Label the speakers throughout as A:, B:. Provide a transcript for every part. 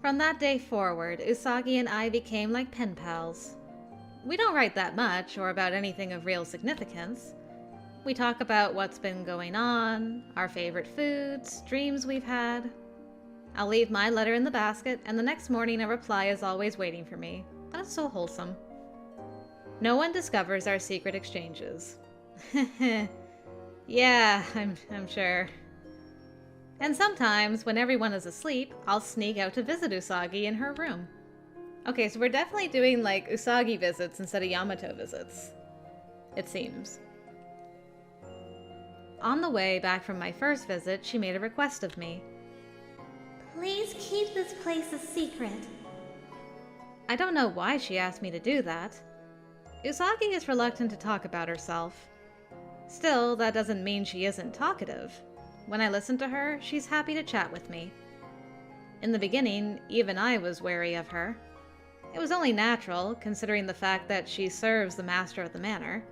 A: From that day forward, Usagi and I became like pen pals. We don't write that much or about anything of real significance. We talk about what's been going on, our favorite foods, dreams we've had. I'll leave my letter in the basket, and the next morning a reply is always waiting for me. That's so wholesome. No one discovers our secret exchanges. Yeah, I'm sure. And sometimes, when everyone is asleep, I'll sneak out to visit Usagi in her room. Okay, so we're definitely doing, like, Usagi visits instead of Yamato visits. It seems. On the way back from my first visit, she made a request of me.
B: Please keep this place a secret.
A: I don't know why she asked me to do that. Usagi is reluctant to talk about herself. Still, that doesn't mean she isn't talkative. When I listen to her, she's happy to chat with me. In the beginning, even I was wary of her. It was only natural, considering the fact that she serves the master of the manor.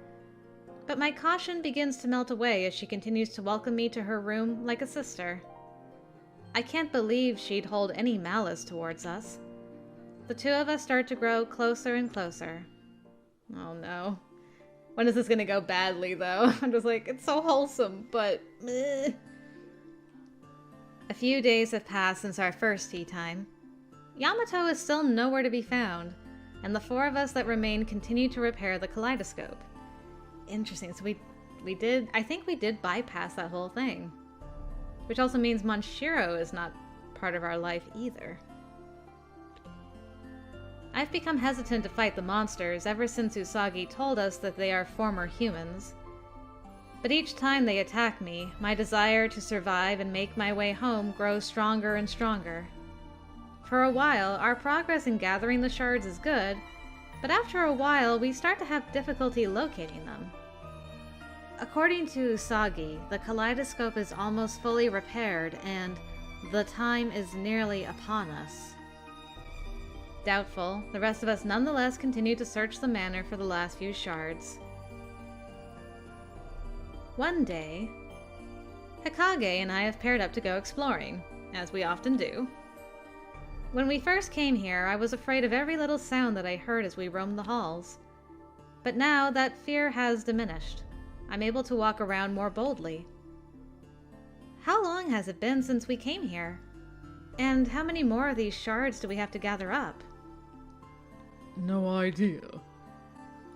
A: But my caution begins to melt away as she continues to welcome me to her room like a sister. I can't believe she'd hold any malice towards us. The two of us start to grow closer and closer. Oh no. When is this gonna go badly, though? I'm just like, it's so wholesome, but... A few days have passed since our first tea time. Yamato is still nowhere to be found, and the four of us that remain continue to repair the kaleidoscope. Interesting, so I think we did bypass that whole thing. Which also means Monshiro is not part of our life either. I've become hesitant to fight the monsters ever since Usagi told us that they are former humans. But each time they attack me, my desire to survive and make my way home grows stronger and stronger. For a while, our progress in gathering the shards is good, but after a while, we start to have difficulty locating them. According to Usagi, the kaleidoscope is almost fully repaired and the time is nearly upon us. Doubtful, the rest of us nonetheless continue to search the manor for the last few shards. One day, Hikage and I have paired up to go exploring, as we often do. When we first came here, I was afraid of every little sound that I heard as we roamed the halls. But now that fear has diminished. I'm able to walk around more boldly. How long has it been since we came here? And how many more of these shards do we have to gather up?
C: No idea.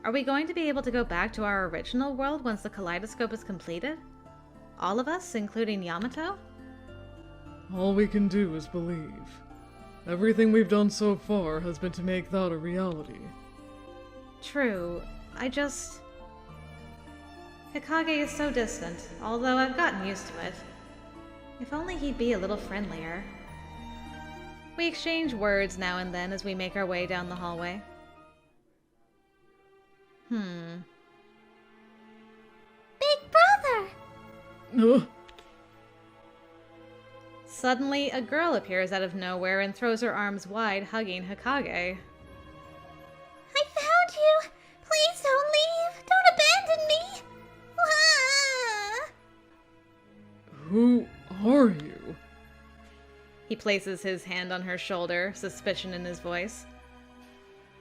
A: Are we going to be able to go back to our original world once the kaleidoscope is completed? All of us, including Yamato?
C: All we can do is believe. Everything we've done so far has been to make that a reality.
A: True. Hikage is so distant, although I've gotten used to it. If only he'd be a little friendlier. We exchange words now and then as we make our way down the hallway.
B: Big brother!
A: Suddenly, a girl appears out of nowhere and throws her arms wide, hugging Hikage.
B: I found you! Please don't leave! Don't abandon me! Ah!
C: Who are you?
A: He places his hand on her shoulder, suspicion in his voice.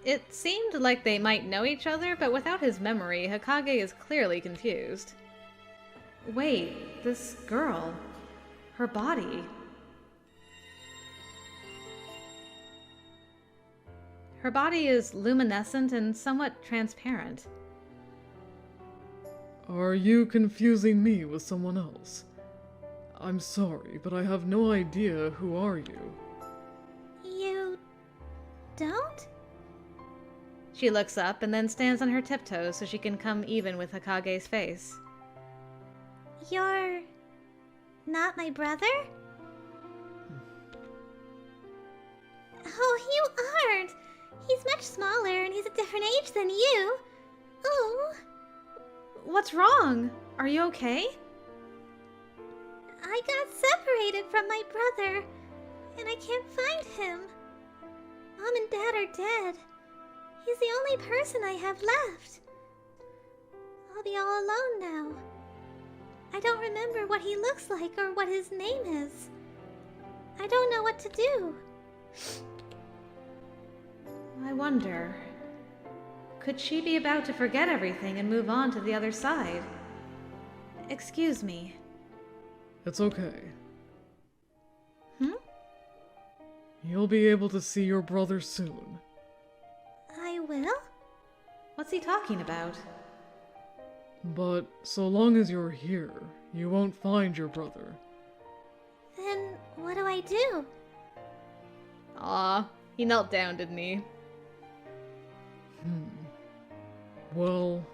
A: It seemed like they might know each other, but without his memory, Hikage is clearly confused. Wait, this girl... her body... Her body is luminescent and somewhat transparent.
C: Are you confusing me with someone else? I'm sorry, but I have no idea who are you.
B: You... don't?
A: She looks up and then stands on her tiptoes so she can come even with Hikage's face.
B: You're... not my brother? Oh, you aren't! He's much smaller and he's a different age than you. Oh.
A: What's wrong? Are you okay?
B: I got separated from my brother, and I can't find him. Mom and Dad are dead. He's the only person I have left. I'll be all alone now. I don't remember what he looks like or what his name is. I don't know what to do.
A: I wonder, could she be about to forget everything and move on to the other side? Excuse me.
C: It's okay.
A: Hmm?
C: You'll be able to see your brother soon.
B: I will?
A: What's he talking about?
C: But so long as you're here, you won't find your brother.
B: Then what do I do?
A: Aw, he knelt down, didn't he?
C: Well,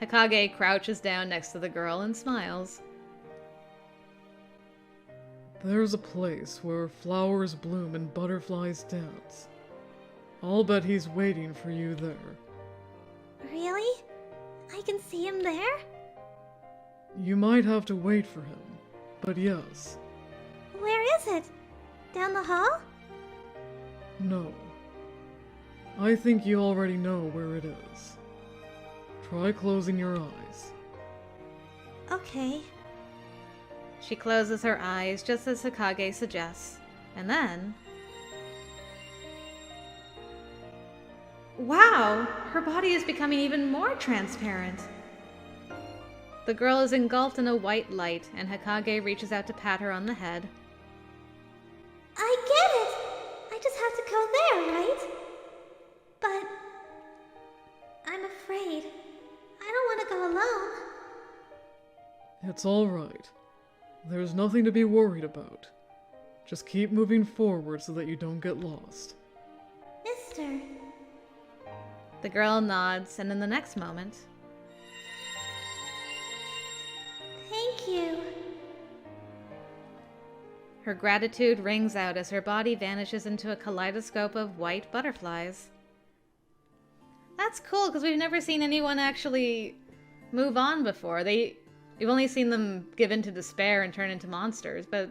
A: Hikage crouches down next to the girl and smiles.
C: there's a place where flowers bloom and butterflies dance. I'll bet he's waiting for you there.
B: Really? I can see him there?
C: You might have to wait for him, but yes.
B: Where is it? Down the hall?
C: No. I think you already know where it is. Try closing your eyes.
B: Okay.
A: She closes her eyes just as Hikage suggests, and then... Wow! Her body is becoming even more transparent! The girl is engulfed in a white light, and Hikage reaches out to pat her on the head.
B: I get it! I just have to go there, right? But... I'm afraid. I don't want to go alone.
C: It's all right. There's nothing to be worried about. Just keep moving forward so that you don't get lost.
B: Mister...
A: The girl nods, and in the next moment...
B: Thank you.
A: Her gratitude rings out as her body vanishes into a kaleidoscope of white butterflies. That's cool, because we've never seen anyone actually move on before. We've only seen them give in to despair and turn into monsters, but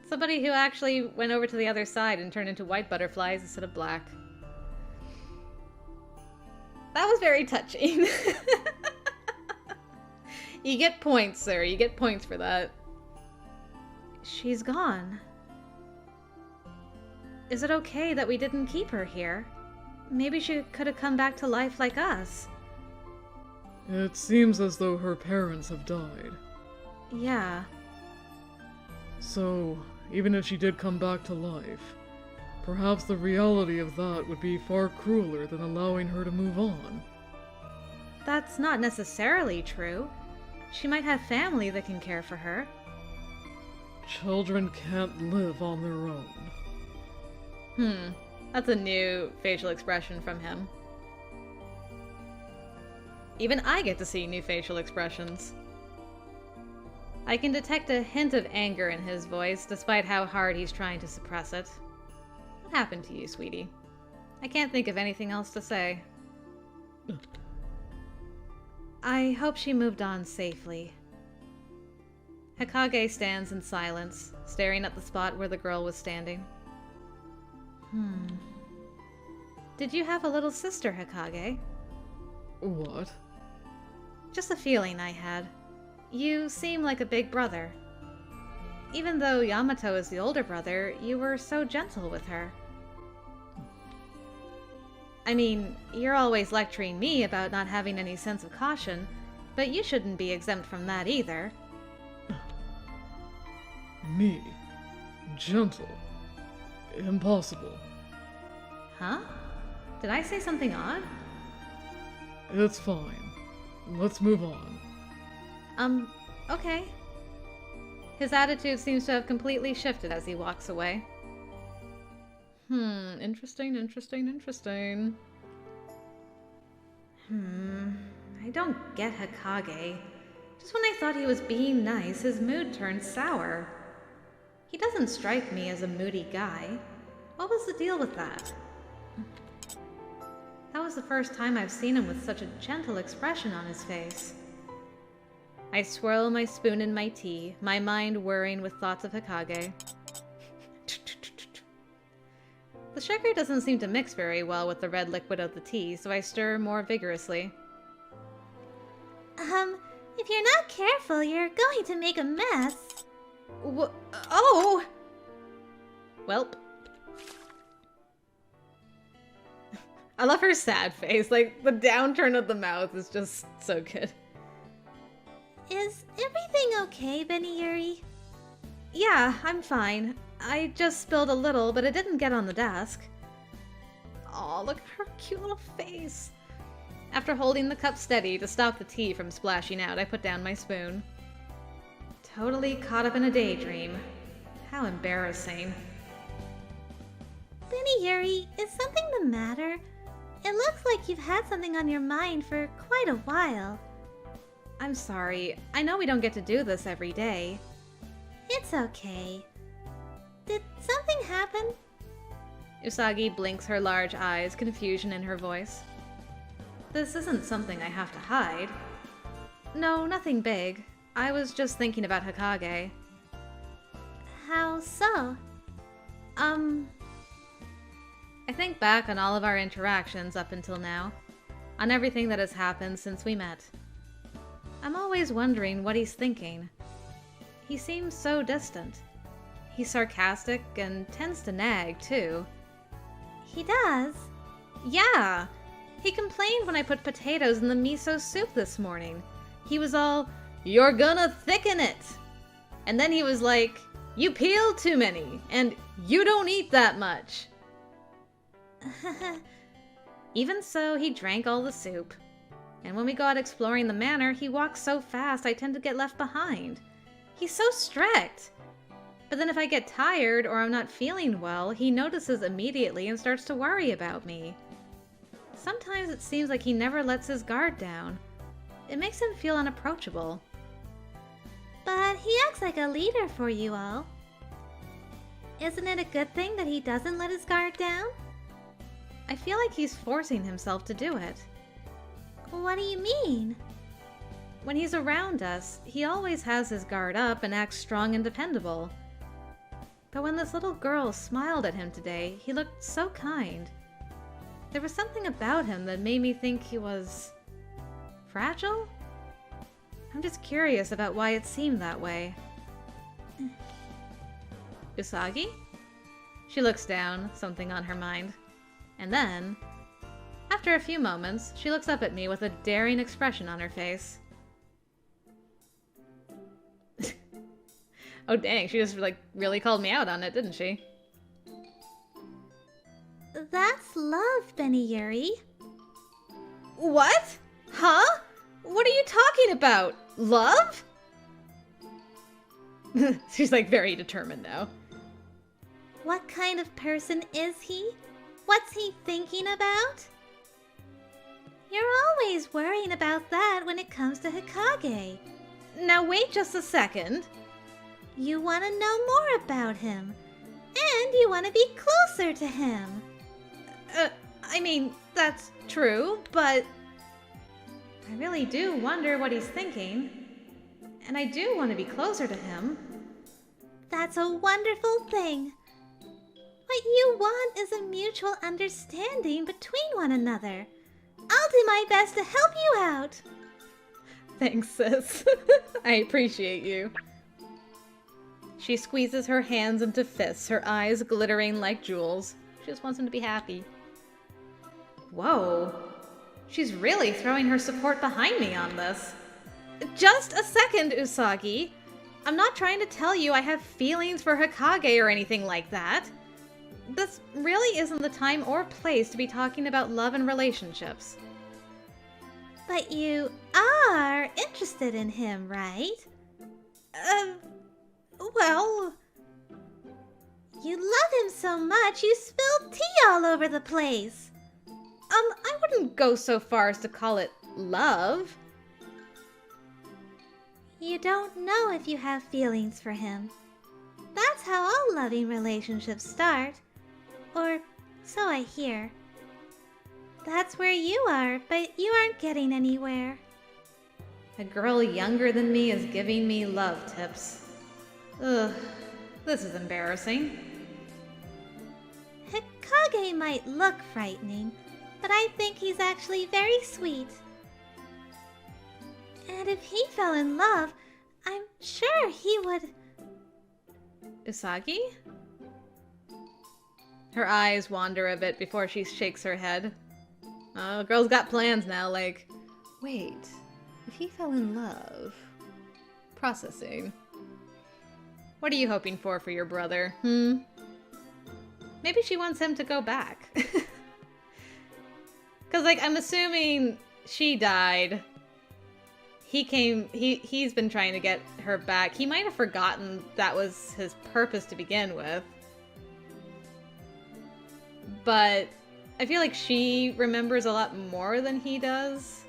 A: somebody who actually went over to the other side and turned into white butterflies instead of black. That was very touching. You get points, sir. You get points for that. She's gone. Is it okay that we didn't keep her here? Maybe she could have come back to life like us.
C: It seems as though her parents have died.
A: Yeah.
C: So, even if she did come back to life, perhaps the reality of that would be far crueler than allowing her to move on.
A: That's not necessarily true. She might have family that can care for her.
C: Children can't live on their own.
A: That's a new facial expression from him. Even I get to see new facial expressions. I can detect a hint of anger in his voice, despite how hard he's trying to suppress it. What happened to you, sweetie? I can't think of anything else to say. I hope she moved on safely. Hikage stands in silence, staring at the spot where the girl was standing. Did you have a little sister, Hikage?
C: What?
A: Just a feeling I had. You seem like a big brother. Even though Yamato is the older brother, you were so gentle with her. I mean, you're always lecturing me about not having any sense of caution, but you shouldn't be exempt from that either.
C: Me? Gentle? Impossible.
A: Huh? Did I say something odd?
C: It's fine. Let's move on.
A: Okay. His attitude seems to have completely shifted as he walks away. Interesting. I don't get Hikage. Just when I thought he was being nice, his mood turned sour. He doesn't strike me as a moody guy. What was the deal with that? That was the first time I've seen him with such a gentle expression on his face. I swirl my spoon in my tea, my mind whirring with thoughts of Hikage. The sugar doesn't seem to mix very well with the red liquid of the tea, so I stir more vigorously.
B: If you're not careful, you're going to make a mess.
A: Oh! Welp. I love her sad face. Like, the downturn of the mouth is just so good.
B: Is everything okay, Benny Yuri?
A: Yeah, I'm fine. I just spilled a little, but it didn't get on the desk. Aw, look at her cute little face. After holding the cup steady to stop the tea from splashing out, I put down my spoon. Totally caught up in a daydream. How embarrassing.
B: Benny Yuri, is something the matter? It looks like you've had something on your mind for quite a while.
A: I'm sorry. I know we don't get to do this every day.
B: It's okay. Did something happen?
A: Usagi blinks her large eyes, confusion in her voice. This isn't something I have to hide. No, nothing big. I was just thinking about Hikage.
B: How so?
A: I think back on all of our interactions up until now, on everything that has happened since we met. I'm always wondering what he's thinking. He seems so distant. He's sarcastic and tends to nag, too.
B: He does?
A: Yeah! He complained when I put potatoes in the miso soup this morning. He was all, "You're gonna thicken it!" And then he was like, "You peel too many, and you don't eat that much." Even so, he drank all the soup. And when we go out exploring the manor, he walks so fast I tend to get left behind. He's so strict. But then if I get tired or I'm not feeling well, he notices immediately and starts to worry about me. Sometimes it seems like he never lets his guard down. It makes him feel unapproachable.
B: But he acts like a leader for you all. Isn't it a good thing that he doesn't let his guard down?
A: I feel like he's forcing himself to do it.
B: What do you mean?
A: When he's around us, he always has his guard up and acts strong and dependable. But when this little girl smiled at him today, he looked so kind. There was something about him that made me think he was... fragile? I'm just curious about why it seemed that way. Usagi? She looks down, something on her mind. And then, after a few moments, she looks up at me with a daring expression on her face. Oh dang, she just really called me out on it, didn't she?
B: That's love, Benny Yuri.
A: What? Huh? What are you talking about? Love? She's very determined now.
B: What kind of person is he? What's he thinking about? You're always worrying about that when it comes to Hikage.
A: Now wait just a second.
B: You want to know more about him. And you want to be closer to him.
A: I mean, that's true, but... I really do wonder what he's thinking. And I do want to be closer to him.
B: That's a wonderful thing. What you want is a mutual understanding between one another. I'll do my best to help you out.
A: Thanks, sis. I appreciate you. She squeezes her hands into fists, her eyes glittering like jewels. She just wants him to be happy. Whoa. She's really throwing her support behind me on this. Just a second, Usagi. I'm not trying to tell you I have feelings for Hikage or anything like that. This really isn't the time or place to be talking about love and relationships.
B: But you are interested in him, right?
A: Well...
B: You love him so much you spilled tea all over the place.
A: I wouldn't go so far as to call it love.
B: You don't know if you have feelings for him. That's how all loving relationships start. Or so I hear. That's where you are, but you aren't getting anywhere.
A: A girl younger than me is giving me love tips. Ugh, this is embarrassing.
B: Hikage might look frightening, but I think he's actually very sweet. And if he fell in love, I'm sure he would...
A: Usagi? Her eyes wander a bit before she shakes her head. Oh, girl's got plans now, like, wait, if he fell in love... Processing. What are you hoping for your brother, Maybe she wants him to go back. Because, like, I'm assuming she died. He's been trying to get her back. He might have forgotten that was his purpose to begin with. But I feel like she remembers a lot more than he does.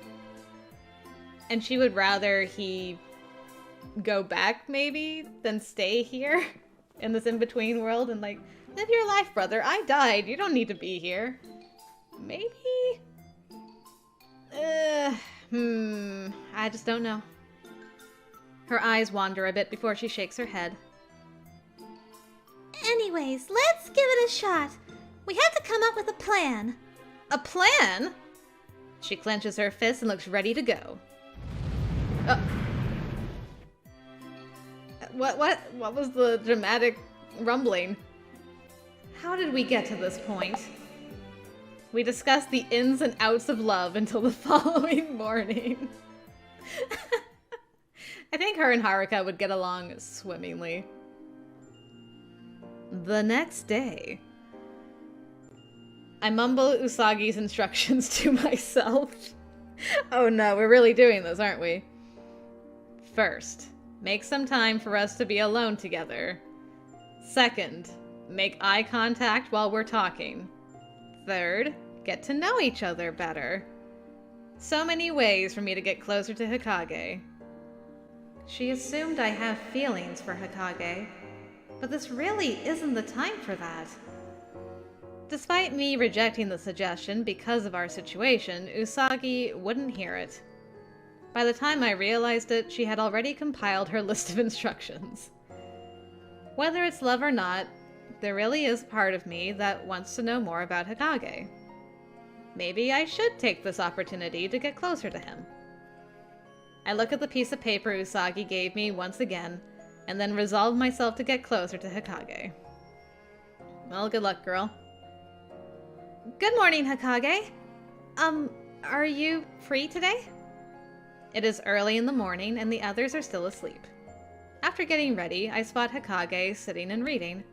A: And she would rather he go back, maybe, than stay here in this in-between world and, like, live your life, brother. I died. You don't need to be here. Maybe? I just don't know. Her eyes wander a bit before she shakes her head.
B: Anyways, let's give it a shot. We have to come up with a plan.
A: A plan? She clenches her fist and looks ready to go. What was the dramatic rumbling? How did we get to this point? We discussed the ins and outs of love until the following morning. I think her and Haruka would get along swimmingly. The next day, I mumble Usagi's instructions to myself. Oh no, we're really doing this, aren't we? First, make some time for us to be alone together. Second, make eye contact while we're talking. Third, get to know each other better. So many ways for me to get closer to Hikage. She assumed I have feelings for Hikage, but this really isn't the time for that. Despite me rejecting the suggestion because of our situation, Usagi wouldn't hear it. By the time I realized it, she had already compiled her list of instructions. Whether it's love or not, there really is part of me that wants to know more about Hikage. Maybe I should take this opportunity to get closer to him. I look at the piece of paper Usagi gave me once again, and then resolve myself to get closer to Hikage. Well, good luck, girl. Good morning, Hikage. Are you free today? It is early in the morning, and the others are still asleep. After getting ready, I spot Hikage sitting and reading.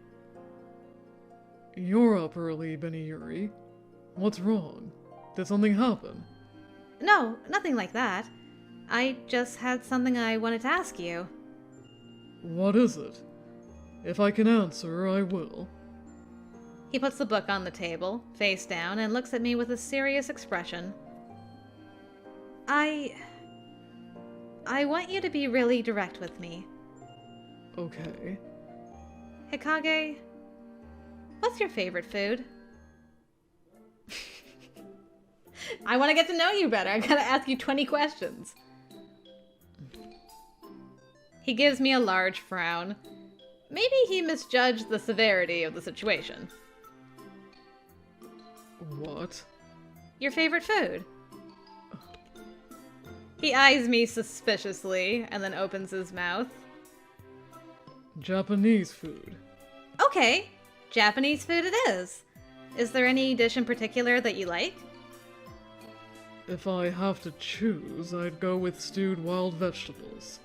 C: You're up early, Beniyuri. What's wrong? Did something happen?
A: No, nothing like that. I just had something I wanted to ask you.
C: What is it? If I can answer, I will.
A: He puts the book on the table, face down, and looks at me with a serious expression. I want you to be really direct with me.
C: Okay.
A: Hikage, what's your favorite food? I want to get to know you better. I gotta ask you 20 questions. He gives me a large frown. Maybe he misjudged the severity of the situation.
C: What?
A: Your favorite food. He eyes me suspiciously and then opens his mouth.
C: Japanese food.
A: Okay, Japanese food it is. Is there any dish in particular that you like?
C: If I have to choose, I'd go with stewed wild vegetables.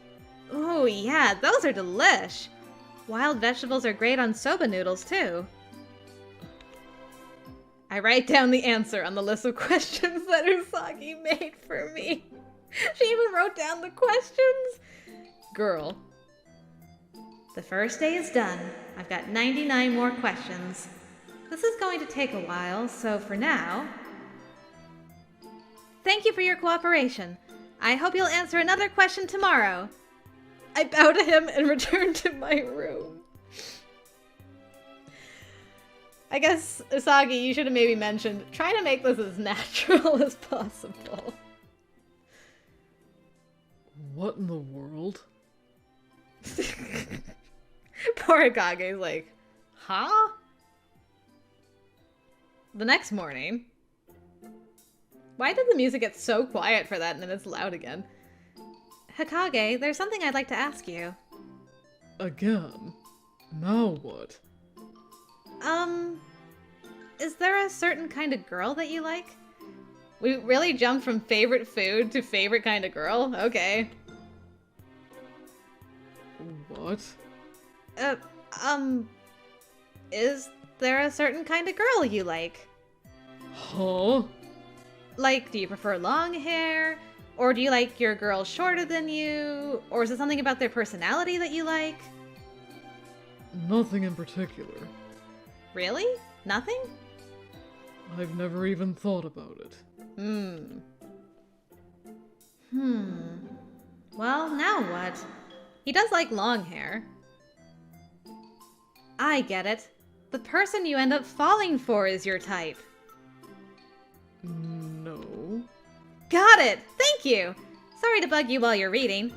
A: Oh yeah, those are delish. Wild vegetables are great on soba noodles too. I write down the answer on the list of questions that Usagi made for me. She even wrote down the questions. Girl. The first day is done. I've got 99 more questions. This is going to take a while, so for now... Thank you for your cooperation. I hope you'll answer another question tomorrow. I bow to him and return to my room. I guess, Usagi, you should have maybe mentioned, try to make this as natural as possible.
C: What in the world?
A: Poor Hikage's like, huh? The next morning... Why did the music get so quiet for that and then it's loud again? Hikage, there's something I'd like to ask you.
C: Again? Now what?
A: Is there a certain kind of girl that you like? We really jumped from favorite food to favorite kind of girl? Okay.
C: What?
A: Is there a certain kind of girl you like?
C: Huh?
A: Like, do you prefer long hair? Or do you like your girls shorter than you? Or is it something about their personality that you like?
C: Nothing in particular.
A: Really? Nothing?
C: I've never even thought about it.
A: Well, now what? He does like long hair. I get it. The person you end up falling for is your type.
C: No.
A: Got it! Thank you! Sorry to bug you while you're reading.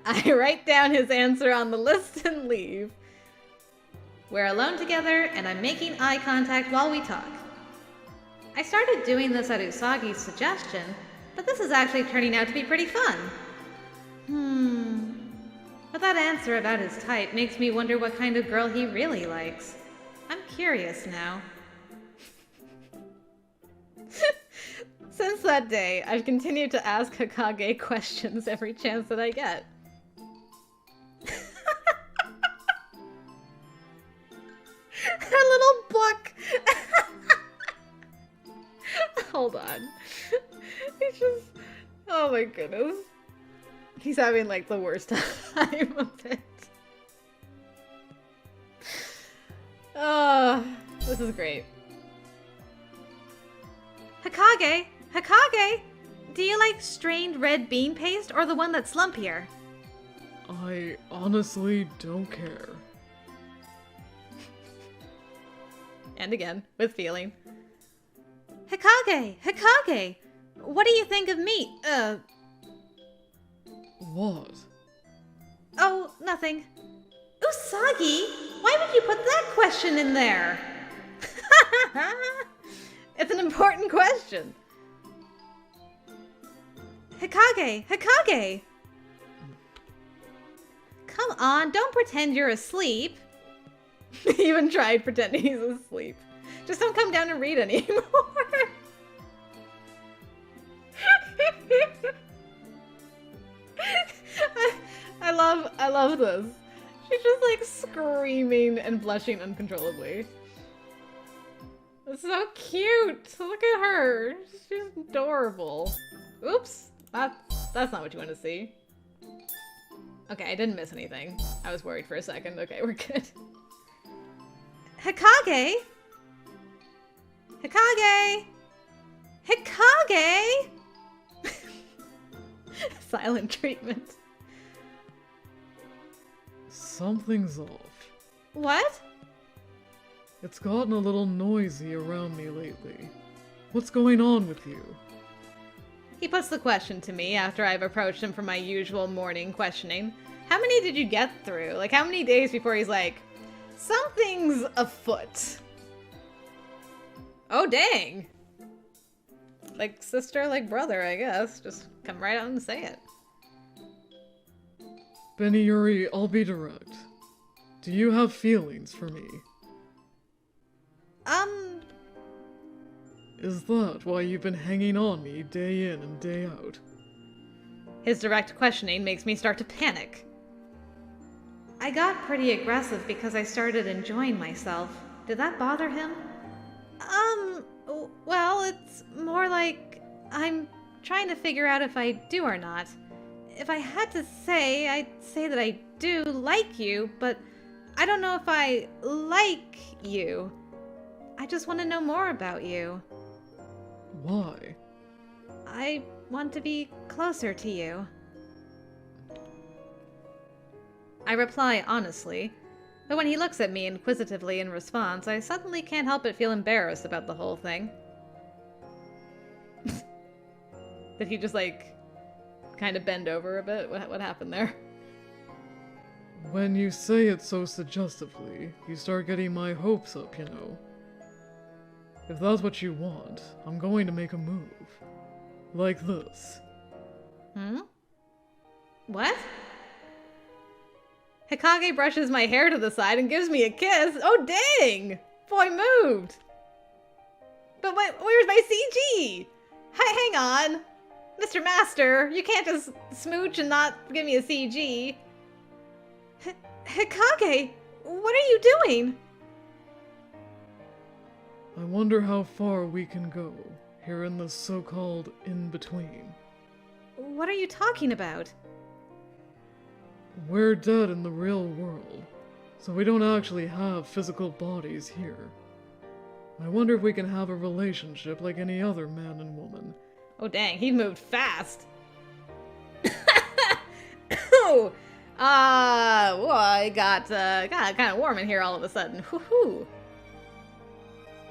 A: I write down his answer on the list and leave. We're alone together, and I'm making eye contact while we talk. I started doing this at Usagi's suggestion, but this is actually turning out to be pretty fun. But that answer about his type makes me wonder what kind of girl he really likes. I'm curious now. Since that day, I've continued to ask Hikage questions every chance that I get. Her little book! Hold on. It's just... Oh my goodness. He's having like the worst time of it. This is great. Hikage! Hikage! Do you like strained red bean paste or the one that's lumpier?
C: I honestly don't care.
A: And again, with feeling. Hikage! Hikage! What do you think of me?
C: What?
A: Oh, nothing. Usagi? Why would you put that question in there? It's an important question. Hikage! Hikage! Come on, don't pretend you're asleep. He even tried pretending he's asleep. Just don't come down and read anymore. I love this. She's just like screaming and blushing uncontrollably. It's so cute. Look at her. She's adorable. Oops. That's not what you want to see. Okay, I didn't miss anything. I was worried for a second. Okay, we're good. Hikage? Hikage? Hikage? Silent treatment.
C: Something's off.
A: What?
C: It's gotten a little noisy around me lately. What's going on with you?
A: He puts the question to me after I've approached him for my usual morning questioning. How many did you get through? Like, how many days before he's like, something's afoot? Oh, dang. Like sister, like brother, I guess. Just come right out and say it.
C: Benny Yuri, I'll be direct. Do you have feelings for me? Is that why you've been hanging on me day in and day out?
A: His direct questioning makes me start to panic. I got pretty aggressive because I started enjoying myself. Did that bother him? Well, it's more like I'm trying to figure out if I do or not. If I had to say, I'd say that I do like you, but I don't know if I like you. I just want to know more about you.
C: Why?
A: I want to be closer to you. I reply honestly, but when he looks at me inquisitively in response, I suddenly can't help but feel embarrassed about the whole thing. Did he just, like, kind of bend over a bit? What happened there?
C: When you say it so suggestively, you start getting my hopes up, you know. If that's what you want, I'm going to make a move. Like this.
A: What? Hikage brushes my hair to the side and gives me a kiss. Oh, dang! Boy moved! But where's my CG? Hang on. Mr. Master, you can't just smooch and not give me a CG. Hikage, what are you doing?
C: I wonder how far we can go, here in the so-called in-between.
A: What are you talking about?
C: We're dead in the real world, so we don't actually have physical bodies here. I wonder if we can have a relationship like any other man and woman.
A: Oh dang, he moved fast. Oh, well, I got kind of warm in here all of a sudden. Woohoo!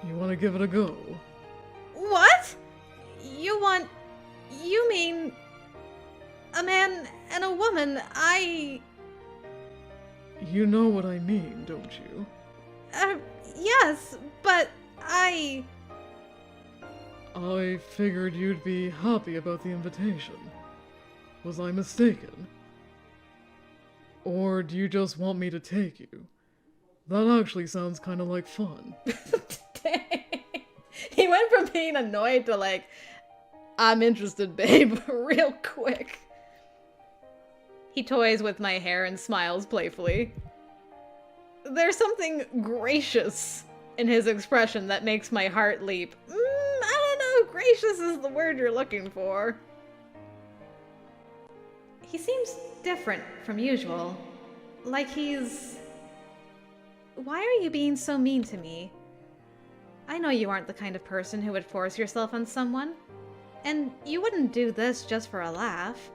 C: You want to give it a go?
A: What? You mean a man and a woman?
C: You know what I mean, don't you?
A: Yes, but I
C: figured you'd be happy about the invitation. Was I mistaken? Or do you just want me to take you? That actually sounds kind of like fun.
A: He went from being annoyed to like, I'm interested, babe, real quick. He toys with my hair and smiles playfully. There's something gracious in his expression that makes my heart leap. I don't know, gracious is the word you're looking for. He seems different from usual. Like he's... Why are you being so mean to me? I know you aren't the kind of person who would force yourself on someone. And you wouldn't do this just for a laugh.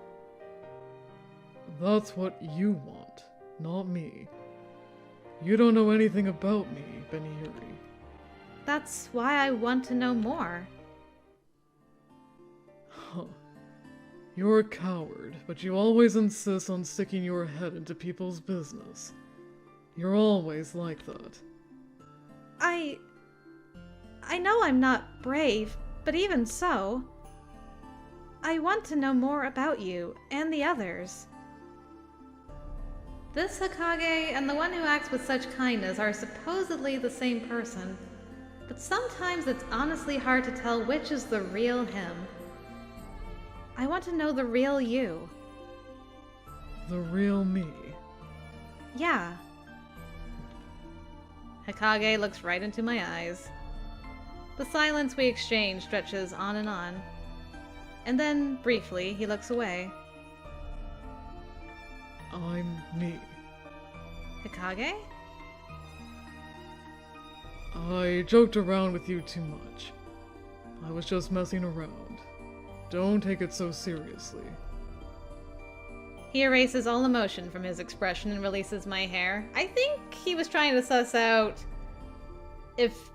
C: That's what you want, not me. You don't know anything about me, Benihuri.
A: That's why I want to know more.
C: Huh. You're a coward, but you always insist on sticking your head into people's business. You're always like that.
A: I know I'm not brave, but even so, I want to know more about you and the others. This Hikage and the one who acts with such kindness are supposedly the same person, but sometimes it's honestly hard to tell which is the real him. I want to know the real you.
C: The real me.
A: Yeah. Hikage looks right into my eyes. The silence we exchange stretches on, and then, briefly, he looks away.
C: I'm me.
A: Hikage?
C: I joked around with you too much. I was just messing around. Don't take it so seriously.
A: He erases all emotion from his expression and releases my hair. I think he was trying to suss out if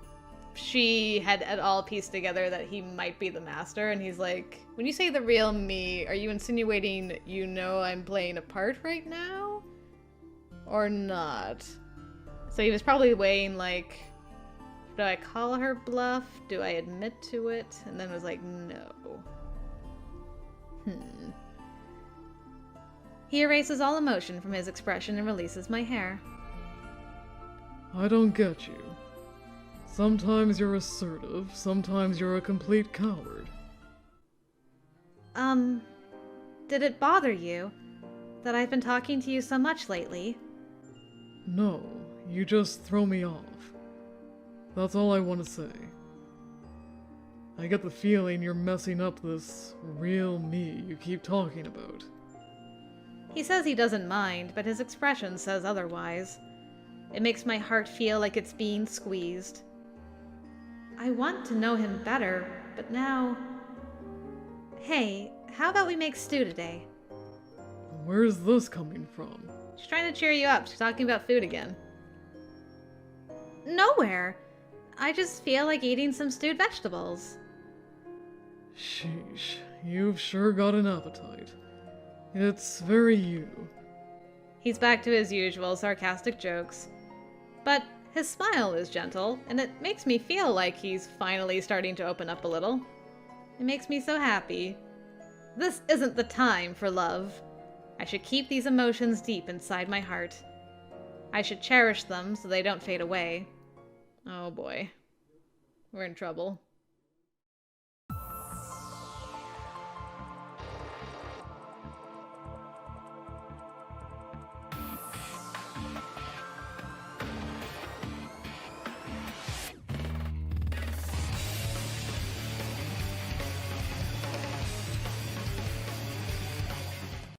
A: she had at all pieced together that he might be the master, and he's like, when you say the real me, are you insinuating you know I'm playing a part right now? Or not? So he was probably weighing like, do I call her bluff? Do I admit to it? And then was like, no. He erases all emotion from his expression and releases my hair.
C: I don't get you. Sometimes you're assertive, sometimes you're a complete coward.
A: Did it bother you that I've been talking to you so much lately?
C: No, you just throw me off. That's all I want to say. I get the feeling you're messing up this real me you keep talking about.
A: He says he doesn't mind, but his expression says otherwise. It makes my heart feel like it's being squeezed. I want to know him better, but now... Hey, how about we make stew today?
C: Where's this coming from?
A: She's trying to cheer you up. She's talking about food again. Nowhere. I just feel like eating some stewed vegetables.
C: Sheesh, you've sure got an appetite. It's very you.
A: He's back to his usual sarcastic jokes. But his smile is gentle, and it makes me feel like he's finally starting to open up a little. It makes me so happy. This isn't the time for love. I should keep these emotions deep inside my heart. I should cherish them so they don't fade away. Oh boy. We're in trouble.